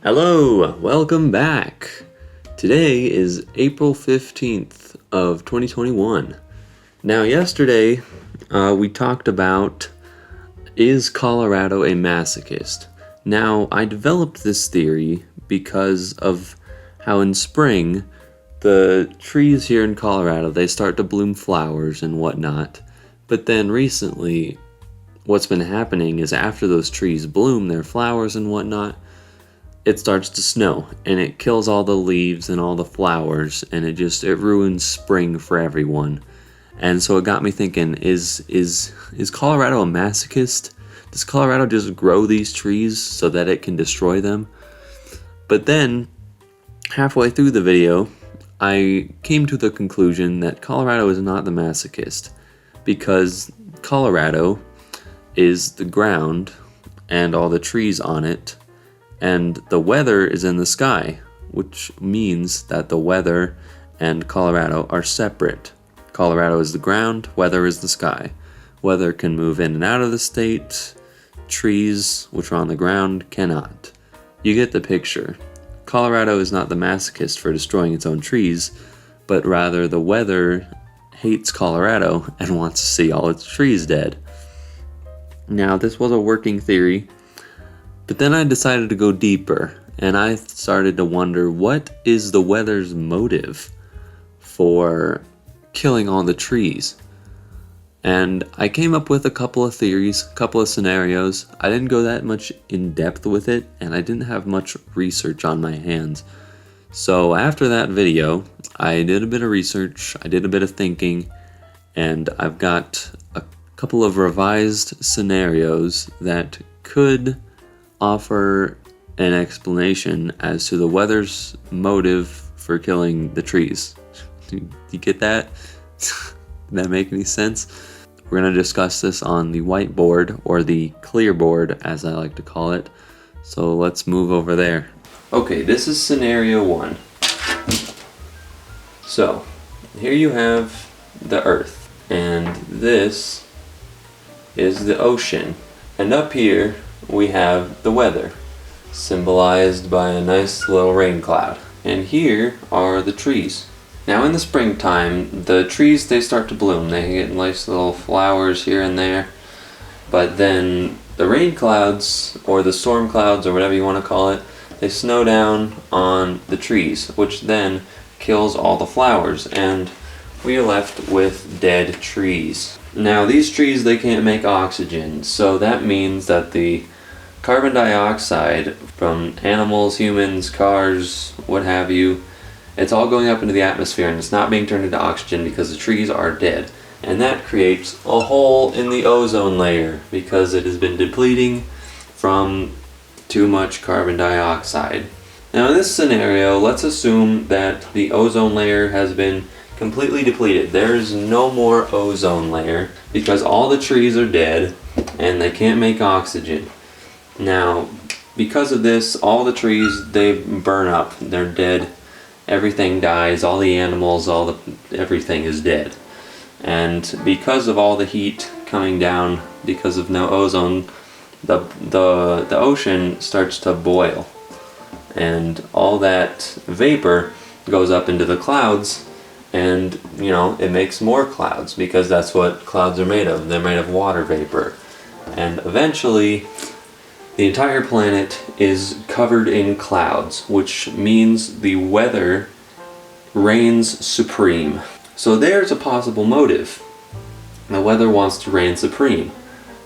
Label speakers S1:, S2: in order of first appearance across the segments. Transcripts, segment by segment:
S1: Hello, welcome back. Today is April 15th of 2021. Now yesterday we talked about, is Colorado a masochist? Now I developed this theory because of how in spring the trees here in Colorado, they start to bloom flowers and whatnot. But then recently what's been happening is after those trees bloom their flowers and whatnot, it starts to snow and it kills all the leaves and all the flowers, and it ruins spring for everyone. And so it got me thinking, is Colorado a masochist? Does Colorado just grow these trees so that it can destroy them? But then halfway through the video I came to the conclusion that Colorado is not the masochist, because Colorado is the ground and all the trees on it, and the weather is in the sky, which means that the weather and Colorado are separate. Colorado is the ground, weather is the sky. Weather can move in and out of the state. Trees, which are on the ground, cannot. You get the picture. Colorado is not the masochist for destroying its own trees, but rather the weather hates Colorado and wants to see all its trees dead. Now, this was a working theory, but then I decided to go deeper, and I started to wonder, what is the weather's motive for killing all the trees? And I came up with a couple of theories, a couple of scenarios. I didn't go that much in depth with it, and I didn't have much research on my hands. So after that video, I did a bit of research, I did a bit of thinking, and I've got a couple of revised scenarios that could offer an explanation as to the weather's motive for killing the trees. Do you get that? Does that make any sense? We're going to discuss this on the whiteboard, or the clear board as I like to call it. So let's move over there. Okay, this is scenario 1. So here you have the Earth, and this is the ocean, and up here we have the weather, symbolized by a nice little rain cloud. And here are the trees. Now in the springtime, the trees, they start to bloom. They get nice little flowers here and there. But then the rain clouds, or the storm clouds, or whatever you want to call it, they snow down on the trees, which then kills all the flowers, and we are left with dead trees. Now these trees, they can't make oxygen, so that means that the carbon dioxide from animals, humans, cars, what have you, it's all going up into the atmosphere, and it's not being turned into oxygen because the trees are dead. And that creates a hole in the ozone layer because it has been depleting from too much carbon dioxide. Now in this scenario, let's assume that the ozone layer has been completely depleted. There's no more ozone layer because all the trees are dead and they can't make oxygen. Now, because of this, all the trees, they burn up. They're dead. Everything dies. All the animals, everything is dead. And because of all the heat coming down, because of no ozone, the ocean starts to boil, and all that vapor goes up into the clouds, and it makes more clouds, because that's what clouds are made of. They're made of water vapor. And eventually the entire planet is covered in clouds, which means the weather reigns supreme. So there's a possible motive. The weather wants to reign supreme,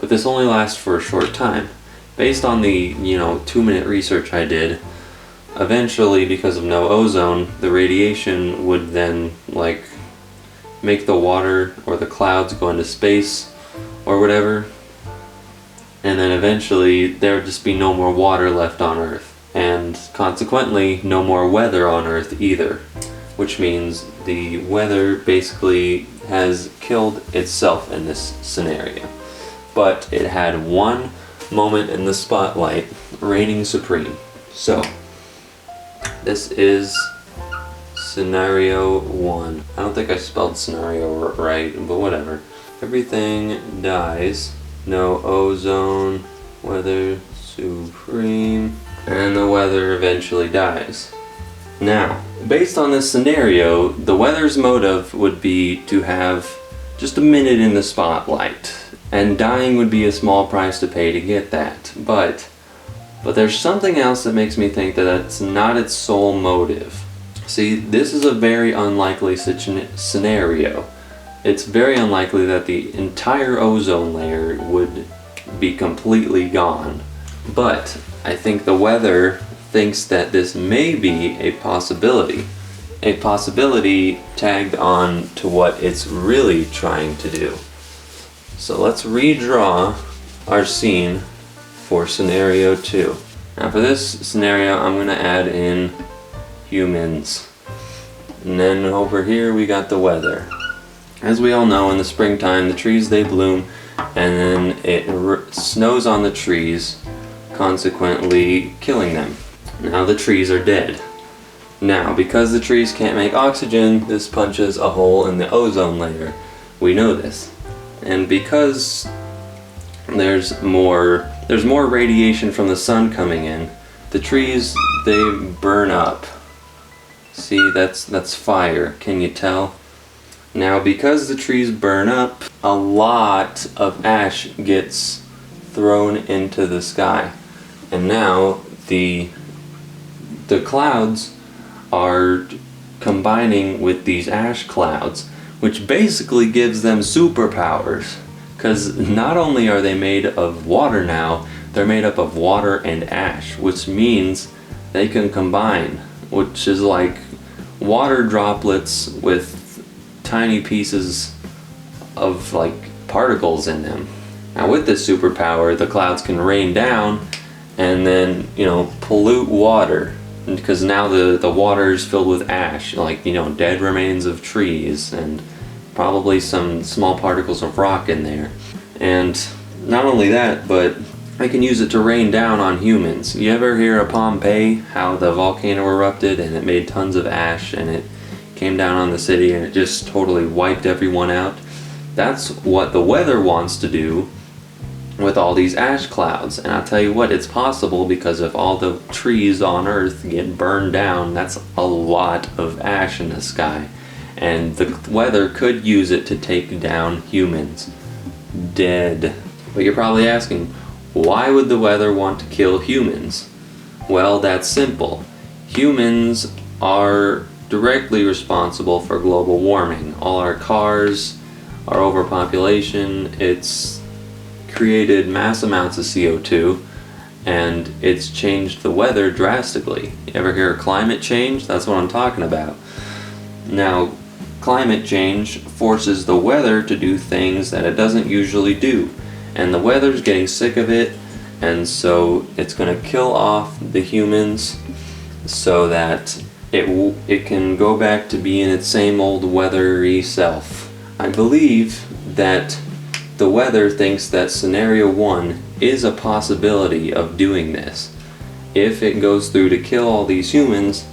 S1: but this only lasts for a short time. Based on the 2-minute research I did, eventually, because of no ozone, the radiation would then make the water or the clouds go into space or whatever, and then eventually there would just be no more water left on Earth, and consequently no more weather on Earth either, which means the weather basically has killed itself in this scenario. But it had one moment in the spotlight, reigning supreme. So this is scenario 1. I don't think I spelled scenario right, but whatever. Everything dies. No ozone, weather supreme. and the weather eventually dies. Now, based on this scenario, the weather's motive would be to have just a minute in the spotlight, and dying would be a small price to pay to get that. But there's something else that makes me think that that's not its sole motive. See, this is a very unlikely scenario. It's very unlikely that the entire ozone layer would be completely gone. But I think the weather thinks that this may be a possibility tagged on to what it's really trying to do. So let's redraw our scene for scenario 2. Now for this scenario, I'm going to add in humans. And then over here we got the weather. As we all know, in the springtime, the trees, they bloom, and then it snows on the trees, consequently killing them. Now the trees are dead. Now, because the trees can't make oxygen, this punches a hole in the ozone layer. We know this. And because there's more radiation from the sun coming in, the trees, they burn up. See, that's fire. Can you tell? Now, because the trees burn up, a lot of ash gets thrown into the sky. And now the clouds are combining with these ash clouds, which basically gives them superpowers. Because not only are they made of water now, they're made up of water and ash, which means they can combine, which is like water droplets with tiny pieces of like particles in them. Now with this superpower, the clouds can rain down and then, pollute water, because now the water is filled with ash, like, dead remains of trees and probably some small particles of rock in there. And not only that, but I can use it to rain down on humans. You ever hear of Pompeii, how the volcano erupted and it made tons of ash and it came down on the city and it just totally wiped everyone out? That's what the weather wants to do with all these ash clouds. And I'll tell you what, it's possible, because if all the trees on Earth get burned down, that's a lot of ash in the sky. And the weather could use it to take down humans. Dead. But you're probably asking, why would the weather want to kill humans? Well, that's simple. Humans are directly responsible for global warming. All our cars, our overpopulation, it's created mass amounts of CO2, and it's changed the weather drastically. You ever hear of climate change? That's what I'm talking about. Now, climate change forces the weather to do things that it doesn't usually do, and the weather's getting sick of it, and so it's going to kill off the humans so that it can go back to being its same old weathery self. I believe that the weather thinks that scenario 1 is a possibility of doing this. If it goes through to kill all these humans,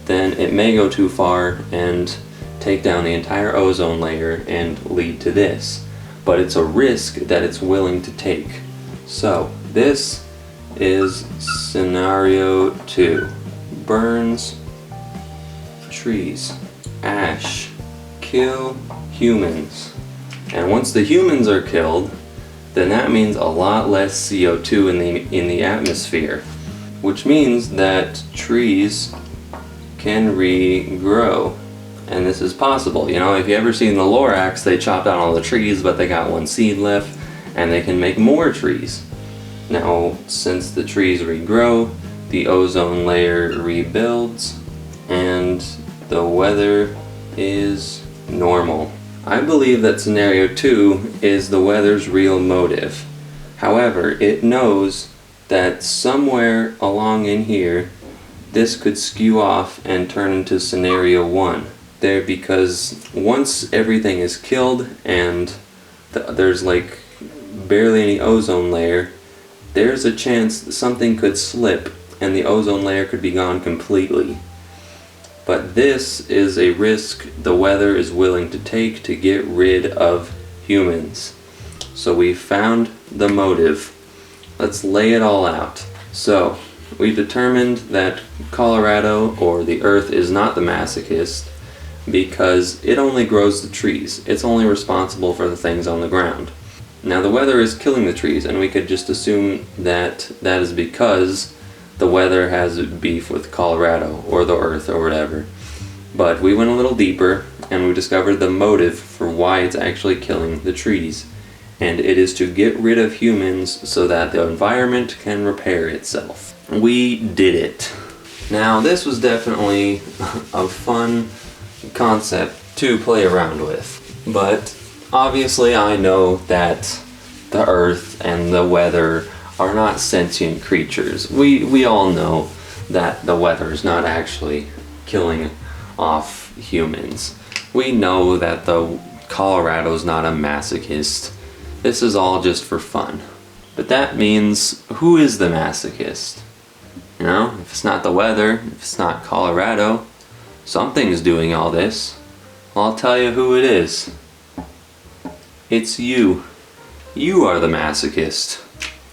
S1: then it may go too far and take down the entire ozone layer and lead to this. But it's a risk that it's willing to take. So, this is scenario 2. Burns trees. Ash. Kill humans. And once the humans are killed, then that means a lot less CO2 in the atmosphere, which means that trees can regrow. And this is possible. If you ever seen the Lorax, they chopped down all the trees, but they got one seed left, and they can make more trees. Now, since the trees regrow, the ozone layer rebuilds, and the weather is normal. I believe that scenario 2 is the weather's real motive. However, it knows that somewhere along in here, this could skew off and turn into scenario 1. Because once everything is killed and there's like barely any ozone layer, there's a chance something could slip and the ozone layer could be gone completely. But this is a risk the weather is willing to take to get rid of humans. So we found the motive. Let's lay it all out. So, we determined that Colorado, or the Earth, is not the masochist because it only grows the trees. It's only responsible for the things on the ground. Now the weather is killing the trees, and we could just assume that that is because the weather has beef with Colorado or the Earth or whatever. But we went a little deeper and we discovered the motive for why it's actually killing the trees. And it is to get rid of humans so that the environment can repair itself. We did it. Now this was definitely a fun concept to play around with. But obviously I know that the Earth and the weather are not sentient creatures. We all know that the weather is not actually killing off humans. We know that the Colorado's not a masochist. This is all just for fun. But that means, who is the masochist? You know, if it's not the weather, if it's not Colorado, something's doing all this. Well, I'll tell you who it is. It's you. You are the masochist.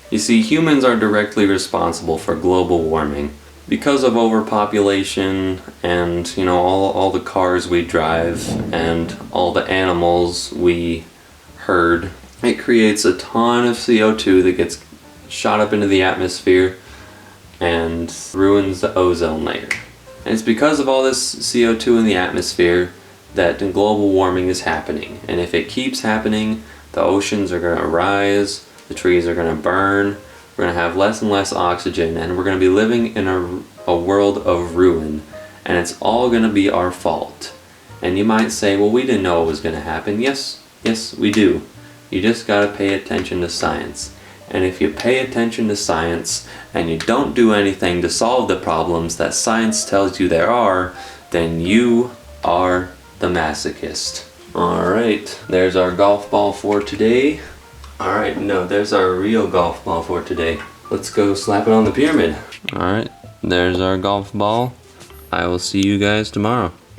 S1: You see, humans are directly responsible for global warming. Because of overpopulation and, you know, all the cars we drive and all the animals we herd, it creates a ton of CO2 that gets shot up into the atmosphere and ruins the ozone layer. And it's because of all this CO2 in the atmosphere that global warming is happening. And if it keeps happening, the oceans are going to rise, the trees are going to burn, we're going to have less and less oxygen, and we're going to be living in a world of ruin. And it's all going to be our fault. And you might say, well, we didn't know it was going to happen. Yes, we do. You just got to pay attention to science. And if you pay attention to science and you don't do anything to solve the problems that science tells you there are, then you are the masochist. Alright, there's our golf ball for today. Alright, no, there's our real golf ball for today. Let's go slap it on the pyramid. Alright, there's our golf ball. I will see you guys tomorrow.